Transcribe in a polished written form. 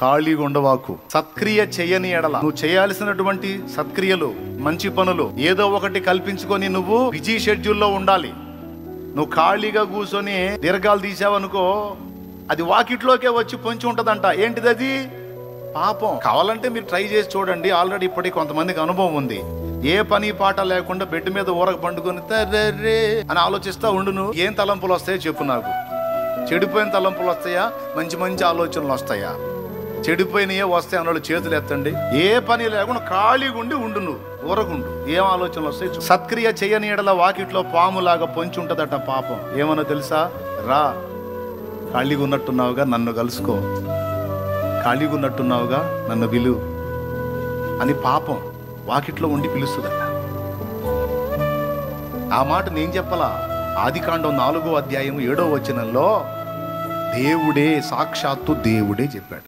ఖాళీగా ఉండవాకు. సత్క్రియ చేయని ఎడల, నువ్వు చేయాల్సినటువంటి సత్క్రియలు, మంచి పనులు ఏదో ఒకటి కల్పించుకొని నువ్వు బిజీ షెడ్యూల్లో ఉండాలి. నువ్వు ఖాళీగా కూర్చొని దీర్ఘాలు తీసావనుకో, అది వాకిట్లోకే వచ్చి పొంచి ఉంటదంట. ఏంటిది అది? పాపం. కావాలంటే మీరు ట్రై చేసి చూడండి. ఆల్రెడీ ఇప్పటికి కొంతమందికి అనుభవం ఉంది. ఏ పని పాట లేకుండా బెడ్ మీద ఊరక పండుకొని తర్రే అని ఆలోచిస్తా ఉండును. ఏం తలంపులు వస్తాయో చెప్పు నాకు. చెడిపోయిన తలంపులు వస్తాయా, మంచి మంచి ఆలోచనలు వస్తాయా? చెడిపోయినయే వస్తాయి అన్నోళ్ళు చేతులు ఎత్తండి. ఏ పని లేకుండా ఖాళీగా ఉండి ఉండు, నువ్వు ఊరకుండు. ఏం ఆలోచనలు వస్తాయి? సత్క్రియ చేయని ఎడల వాకిట్లో పాములాగా పొంచి ఉంటదట పాపం. ఏమన్నా తెలుసా? రా, ఖాళీగా ఉన్నట్టున్నావుగా, నన్ను కలుసుకో. ఖాళీగా ఉన్నట్టున్నావుగా, నన్ను పిలు అని పాపం వాకిట్లో ఉండి పిలుస్తుందట. ఆ మాట నేను చెప్పలా. ఆదికాండం 4వ అధ్యాయం 7వ వచనంలో దేవుడే, సాక్షాత్తు దేవుడే చెప్పాడు.